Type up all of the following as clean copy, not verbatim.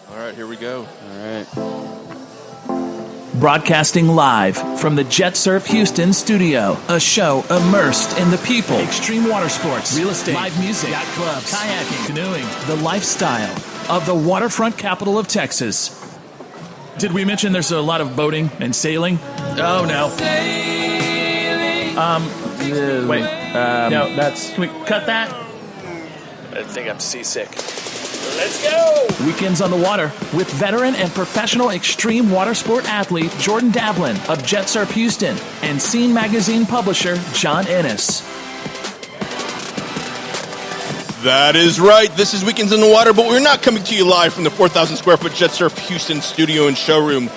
All right, here we go. All right. Broadcasting live from the Jet Surf Houston studio, a show immersed in the people, extreme water sports, real estate, live music, yacht clubs, kayaking, canoeing, the lifestyle of the waterfront capital of Texas. Did we mention there's a lot of boating and sailing? Oh, no. Wait. No, that's... Can we cut that? I think I'm seasick. Let's go! Weekends on the water with veteran and professional extreme water sport athlete Jordan Davlin of Jet Surf Houston and Scene Magazine publisher John Ennis. That is right. This is Weekends on the Water, but we're not coming to you live from the 4,000 square foot Jet Surf Houston studio and showroom.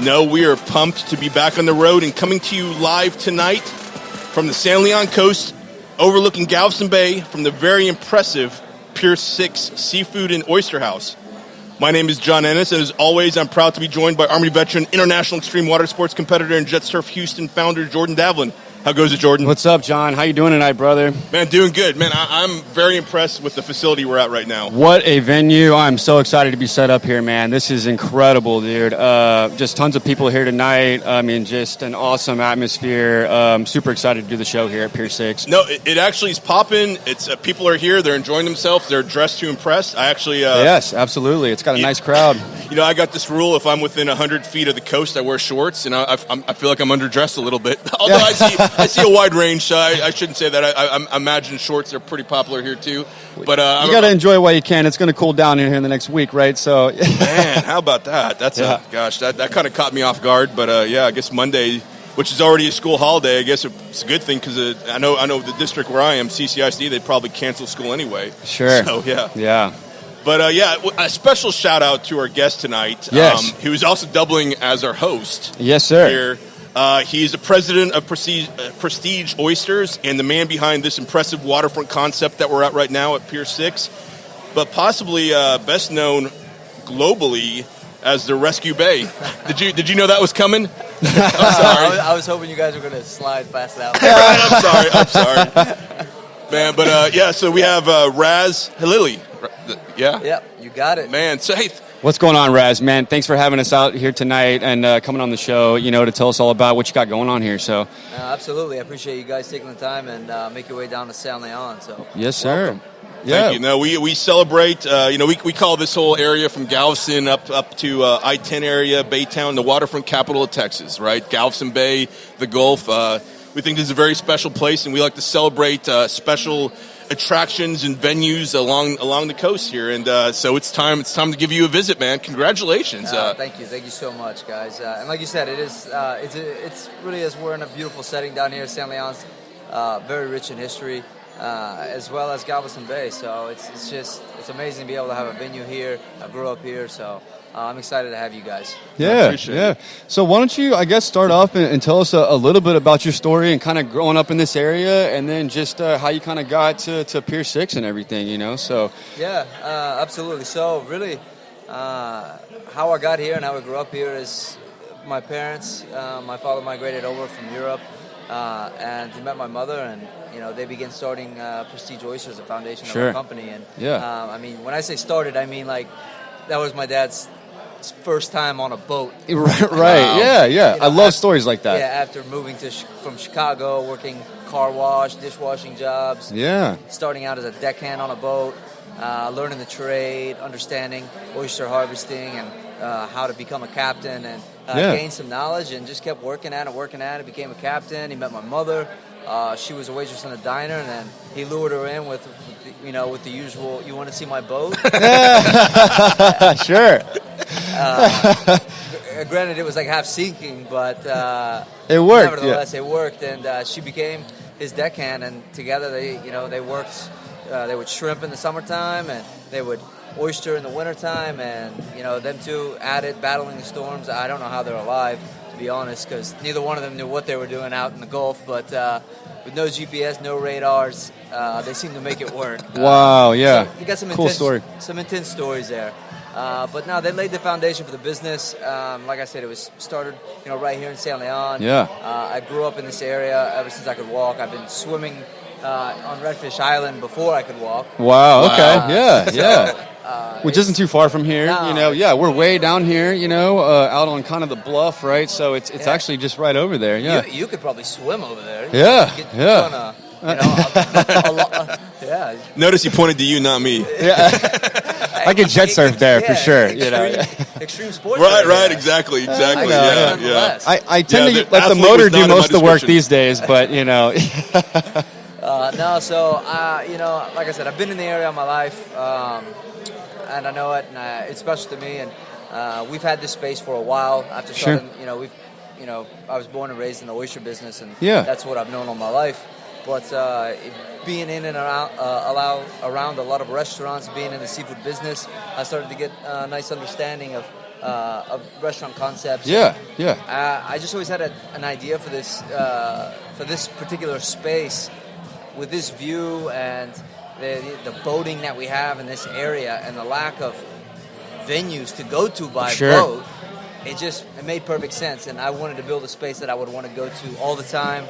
No, we are pumped to be back on the road and coming to you live tonight from the San Leon coast, overlooking Galveston Bay from the very impressive Pier 6 Seafood and Oyster House. My name is John Ennis, and as always, I'm proud to be joined by Army veteran, international extreme water sports competitor, and Jet Surf Houston founder Jordan Davlin. How goes it, Jordan? What's up, John? How you doing tonight, brother? Man, doing good. Man, I'm very impressed with the facility we're at right now. What a venue. I'm so excited to be set up here, man. This is incredible, dude. Just tons of people here tonight. I mean, just an awesome atmosphere. Super excited to do the show here at Pier 6. No, it actually is popping. It's people are here. They're enjoying themselves. They're dressed to impress. I actually... yes, absolutely. It's got a nice crowd. You know, I got this rule. If I'm within 100 feet of the coast, I wear shorts, and I feel like I'm underdressed a little bit. Although I see a wide range, so I shouldn't say that. I imagine shorts are pretty popular here too. But you got to enjoy while you can. It's going to cool down in here in the next week, right? So, man, how about that? That's gosh, that kind of caught me off guard. But yeah, I guess Monday, which is already a school holiday, I guess it's a good thing because I know the district where I am, CCISD, they'd probably cancel school anyway. Sure. So yeah. But yeah, a special shout out to our guest tonight. Yes. Who is also doubling as our host. Yes, sir. Here. He's the president of Prestige Oysters and the man behind this impressive waterfront concept that we're at right now at Pier 6, but possibly best known globally as the Rescue Bay. Did you know that was coming? I'm sorry. I was hoping you guys were going to slide past that one. I'm sorry. Man, but yeah, so we have Raz Halili. Yeah? Yep, you got it. Man, so hey... What's going on, Raz? Man, thanks for having us out here tonight and coming on the show, to tell us all about what you got going on here. So, absolutely. I appreciate you guys taking the time and make your way down to San Leon. So, yes, sir. Welcome. Yeah. Thank you. No, we celebrate, we call this whole area from Galveston up to I-10 area, Baytown, the waterfront capital of Texas, right? Galveston Bay, the Gulf. We think this is a very special place, and we like to celebrate special attractions and venues along the coast here, and so it's time to give you a visit, man. Congratulations. Thank you so much, guys. And like you said, it's really, as we're in a beautiful setting down here. San Leon's very rich in history, as well as Galveston Bay. So it's amazing to be able to have a venue here. I grew up here, so I'm excited to have you guys. Yeah. So why don't you, I guess, start off and tell us a little bit about your story and kind of growing up in this area, and then just how you kind of got to Pier 6 and everything, So yeah, absolutely. So really, how I got here and how I grew up here is my parents. My father migrated over from Europe, and he met my mother, and they began starting Prestige Oysters, a foundation of our company. And I mean, when I say started, I mean like that was my dad's first time on a boat. Right. Yeah. I love stories like that. Yeah, after moving from Chicago, working car wash, dishwashing jobs. Yeah. Starting out as a deckhand on a boat, learning the trade, understanding oyster harvesting, and how to become a captain, and gained some knowledge, and just kept working at it, became a captain. He met my mother. She was a waitress in a diner, and then he lured her in with the usual, "You want to see my boat?" Sure. Granted, it was like half sinking, but it worked. Nevertheless, it worked, and she became his deckhand, and together they worked. They would shrimp in the summertime, and they would oyster in the wintertime, and them two at it, battling the storms. I don't know how they're alive, to be honest, because neither one of them knew what they were doing out in the Gulf, but with no GPS, no radars, they seem to make it work. Wow, yeah. So you got some intense stories there. But no, they laid the foundation for the business. Like I said, it was started, right here in San Leon. Yeah. I grew up in this area ever since I could walk. I've been swimming on Redfish Island before I could walk. Wow. Okay. Yeah. which isn't too far from here. No. You know, yeah, we're way down here. You know, out on kind of the bluff, right? So it's actually just right over there. Yeah, You could probably swim over there. Yeah. Yeah. Notice he pointed to you, not me. I could jet surf there for sure. You know, extreme sports. Right, exactly. Yeah. I tend to let the athlete motor was not do in my most of the work description. these days, but you know. No, so you know, like I said, I've been in the area all my life, and I know it, and it's special to me. And we've had this space for a while. After starting, I was born and raised in the oyster business, and that's what I've known all my life. But being in and around a lot of restaurants, being in the seafood business, I started to get a nice understanding of restaurant concepts. I just always had an idea for this particular space, with this view and the boating that we have in this area, and the lack of venues to go to by boat. It made perfect sense, and I wanted to build a space that I would want to go to all the time.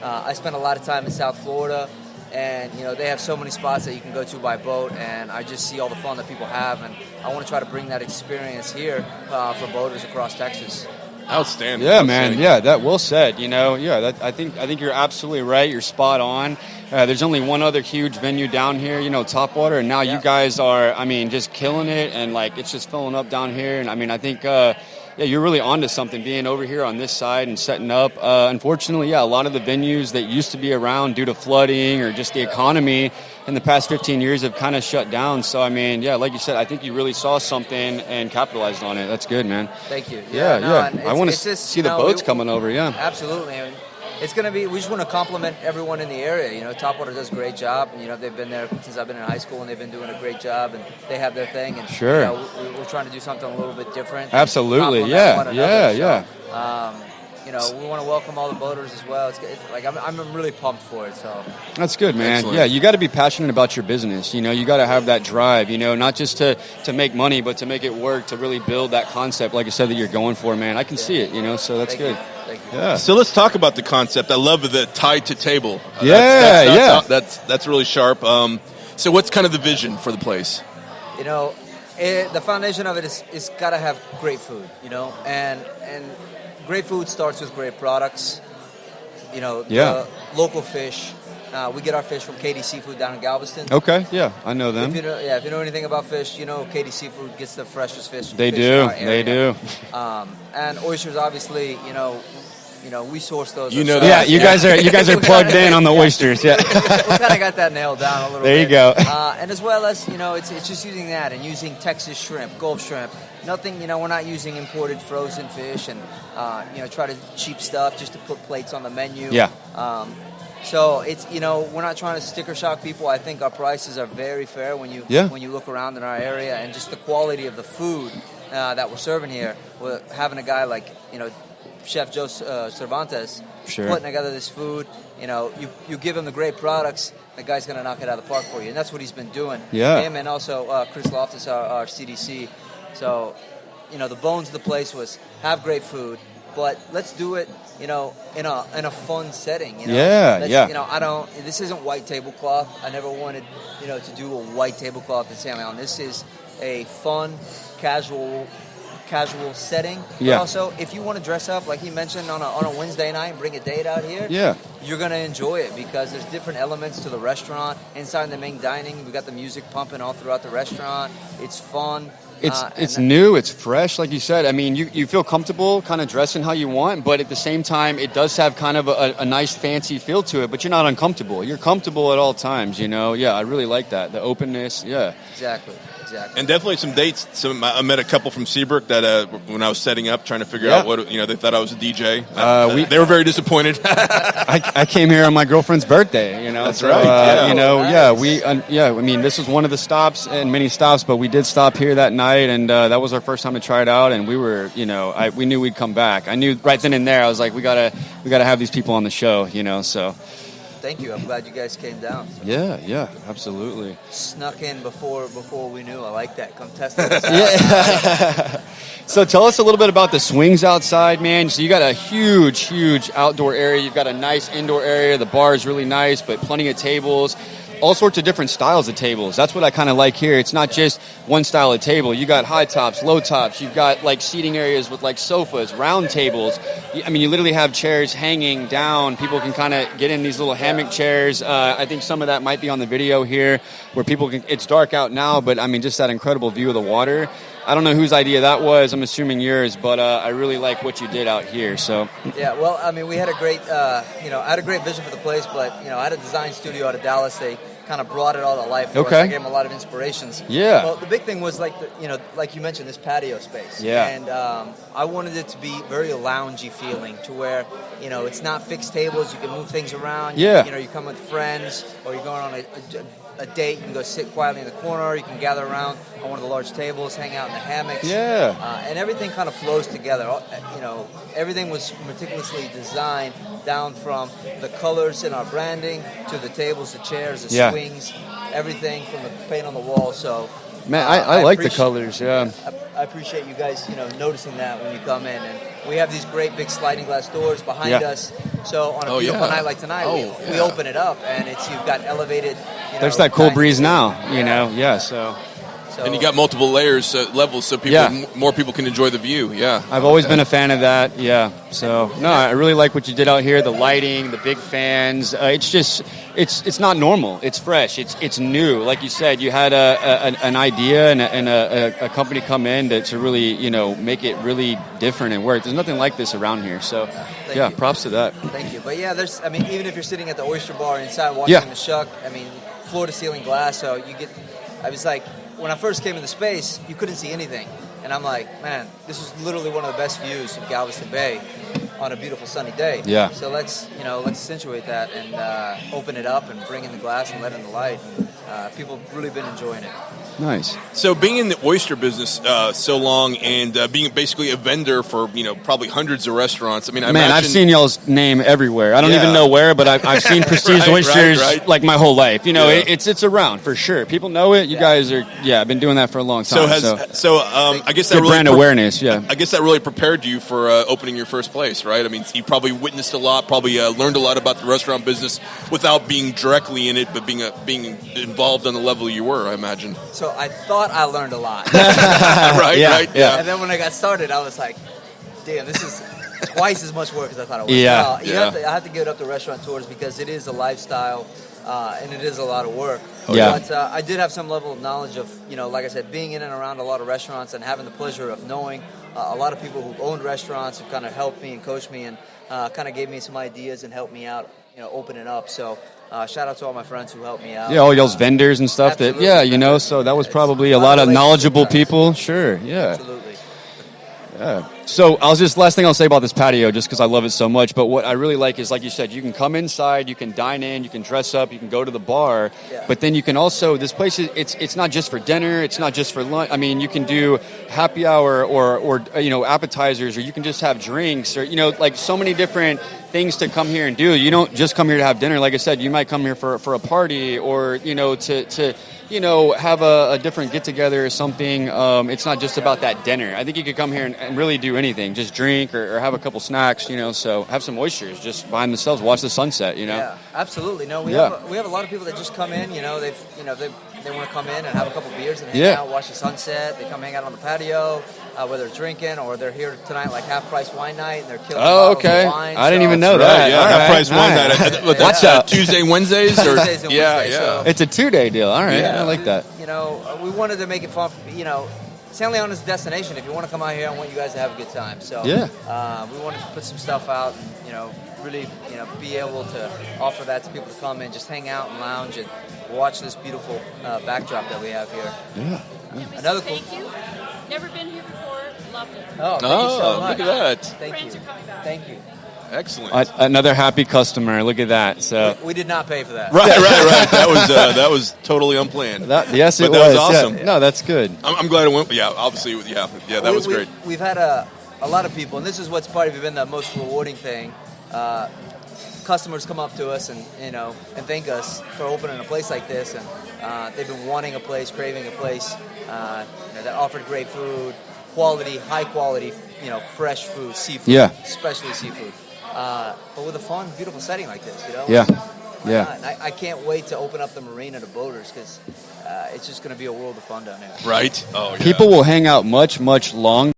I spent a lot of time in South Florida, and you know they have so many spots that you can go to by boat, and I just see all the fun that people have, and I want to try to bring that experience here for boaters across Texas. Outstanding. Yeah, man. Yeah, that well said. You know, I think you're absolutely right. You're spot on. There's only one other huge venue down here, you know, Topwater, and now you guys are, I mean, just killing it, and like it's just filling up down here. And I mean, I think, you're really onto something being over here on this side and setting up. Unfortunately, a lot of the venues that used to be around due to flooding or just the economy in the past 15 years have kind of shut down. So, I mean, like you said, I think you really saw something and capitalized on it. That's good, man. Thank you. I want to see the boats coming over, Absolutely. I mean, it's going to be, we just want to compliment everyone in the area. You know, Topwater does a great job. And, you know, they've been there since I've been in high school, and they've been doing a great job, and they have their thing. And, you know, we're trying to do something a little bit different. Absolutely. Yeah. You know, we want to welcome all the boaters as well. It's like I'm really pumped for it. So that's good, man. Excellent. Yeah, you got to be passionate about your business. You know, you got to have that drive. You know, not just to make money, but to make it work, to really build that concept, like I said, that you're going for, man. I can see it. You know, so that's good. Thank you. Yeah. So let's talk about the concept. I love the tied to table. That's really sharp. So what's kind of the vision for the place? You know, the foundation of it is got to have great food. You know, and great food starts with great products. You know, the local fish. We get our fish from Katie Seafood down in Galveston. Okay, yeah, I know them. If you know anything about fish, you know Katie Seafood gets the freshest fish. They fish do. in our area. They do. And oysters, obviously, you know, we source those. You know ourselves. that. Yeah, you guys are plugged in on the oysters. Yeah. We kind of got that nailed down a little bit. There you go. And as well as, you know, it's just using that and using Texas shrimp, Gulf shrimp. Nothing, you know, we're not using imported frozen fish and, you know, try to cheap stuff just to put plates on the menu. Yeah. So it's, you know, we're not trying to sticker shock people. I think our prices are very fair when you look around in our area, and just the quality of the food that we're serving here. We're having a guy like, you know, Chef Joe Cervantes putting together this food. You know, you give him the great products, the guy's going to knock it out of the park for you, and that's what he's been doing. Yeah. Him and also Chris Loftus, our CDC. So, you know, the bones of the place was have great food, but let's do it, you know, in a fun setting. You know? You know, this isn't white tablecloth. I never wanted, you know, to do a white tablecloth and say, man, this is a fun, casual setting. But also, if you want to dress up, like he mentioned, on a Wednesday night and bring a date out here, you're going to enjoy it because there's different elements to the restaurant. Inside the main dining, we got the music pumping all throughout the restaurant. It's fun. It's new, it's fresh, like you said. I mean, you feel comfortable kind of dressing how you want, but at the same time, it does have kind of a nice, fancy feel to it, but you're not uncomfortable. You're comfortable at all times, you know? Yeah, I really like that. The openness, Exactly. And definitely some dates. I met a couple from Seabrook that when I was setting up, trying to figure out what, you know, they thought I was a DJ. They were very disappointed. I came here on my girlfriend's birthday, you know. That's right. You know, I mean, this was one of the stops and many stops, but we did stop here that night, and that was our first time to try it out, and we were, you know, we knew we'd come back. I knew right then and there, I was like, we gotta have these people on the show, you know, so. Thank you. I'm glad you guys came down. Yeah, absolutely. Snuck in before we knew. I like that. Come test it. So tell us a little bit about the swings outside, man. So you got a huge outdoor area. You've got a nice indoor area. The bar is really nice, but plenty of tables. all sorts of different styles of tables. That's what I kind of like here. It's not just one style of table. You got high tops, low tops. You've got like seating areas with like sofas, round tables. I mean, you literally have chairs hanging down. People can kind of get in these little hammock chairs. I think some of that might be on the video here where people can, it's dark out now, but I mean, just that incredible view of the water. I don't know whose idea that was. I'm assuming yours, but I really like what you did out here. So yeah, well, I mean, we had a great, I had a great vision for the place, but I had a design studio out of Dallas. They kind of brought it all to life for us. I gave them a lot of inspirations. Yeah. Well, the big thing was like like you mentioned, this patio space. Yeah. And I wanted it to be very loungy feeling, to where it's not fixed tables. You can move things around. Yeah. You come with friends, or you're going on a date. You can go sit quietly in the corner. You can gather around on one of the large tables, hang out in the hammocks. Yeah. And everything kind of flows together. Everything was meticulously designed, down from the colors in our branding to the tables, the chairs, the swings, everything from the paint on the wall. So, man, I like the colors. Yeah. I appreciate you guys, noticing that when you come in. And we have these great big sliding glass doors behind us. So on a beautiful night like tonight, we open it up, and you've got elevated. There's that cool breeze now. Yeah. So. And you got multiple layers, levels, so more people can enjoy the view. Yeah, I've always been a fan of that. Yeah, so no, I really like what you did out here. The lighting, the big fans. It's just, it's not normal. It's fresh. It's new. Like you said, you had an idea and a company come in to really make it really different and work. There's nothing like this around here. So Thank you. Props to that. Thank you. But yeah, even if you're sitting at the oyster bar inside watching the shuck, floor to ceiling glass. So you get. I was like, when I first came into space, you couldn't see anything. And I'm like, man, this is literally one of the best views of Galveston Bay on a beautiful sunny day. Yeah. So let's accentuate that and open it up and bring in the glass and let in the light. People have really been enjoying it. Nice. So being in the oyster business so long and being basically a vendor for probably hundreds of restaurants. I imagine, I've seen y'all's name everywhere. I don't even know where, but I've seen Prestige Oysters like my whole life. It's around for sure. People know it. You guys are I've been doing that for a long time. I guess that good really brand awareness. Yeah. I guess that really prepared you for opening your first place, right? I mean, you probably witnessed a lot, probably learned a lot about the restaurant business without being directly in it, but being involved on the level you were. I imagine. So I thought I learned a lot. Right. And then when I got started, I was like, damn, this is twice as much work as I thought it was. I have to give it up to restaurateurs because it is a lifestyle and it is a lot of work. But I did have some level of knowledge of, like I said, being in and around a lot of restaurants and having the pleasure of knowing a lot of people who've owned restaurants have kind of helped me and coached me and kind of gave me some ideas and helped me out, open it up. So shout out to all my friends who helped me out. Yeah, all y'all's vendors and stuff. Absolutely. So that was probably a lot of knowledgeable people. Sure, yeah. Absolutely. Yeah. So last thing I'll say about this patio, just because I love it so much, but what I really like is, like you said, you can come inside, you can dine in, you can dress up, you can go to the bar, but then you can also, this place, it's not just for dinner, it's not just for lunch. I mean, you can do happy hour or appetizers, or you can just have drinks, or, like so many different things to come here and do. You don't just come here to have dinner. Like I said, you might come here for a party or, to have a different get-together or something. It's not just about that dinner. I think you could come here and really do anything. Just drink or have a couple snacks, so have some oysters just behind themselves, watch the sunset, Yeah, absolutely. No, we have a lot of people that just come in, they want to come in and have a couple beers and hang out, watch the sunset. They come hang out on the patio, whether they're drinking or they're here tonight like half-price wine night and they're killing bottles of wine. I didn't even know that. Yeah, half-price wine night. That's Tuesday, Wednesdays? Or? Tuesdays and Wednesdays. So, it's a 2-day deal. All right, I like that. We wanted to make it fun. San Leon is a destination. If you want to come out here, I want you guys to have a good time. So we wanted to put some stuff out and really be able to offer that to people to come in, just hang out and lounge and watch this beautiful backdrop that we have here. Yeah. Another cool. Thank you. Never been here before. Loved it. Oh, thank you so much. Look at that. Thank Friends you. are coming back. Thank you. Excellent. Another happy customer. Look at that. So We did not pay for that. Right. That was totally unplanned. Yes, it But that was awesome. Yeah. No, that's good. I'm glad it went. Yeah, obviously. Yeah, that was great. We've had a lot of people, and this is what's probably been the most rewarding thing. Customers come up to us and thank us for opening a place like this, and they've been wanting a place, craving a place that offered great food, high quality, fresh food, seafood, especially seafood. But with a fun, beautiful setting like this, Yeah. Why Yeah. not? And I can't wait to open up the marina to boaters because it's just going to be a world of fun down there. Right? Oh, yeah. People will hang out much, much longer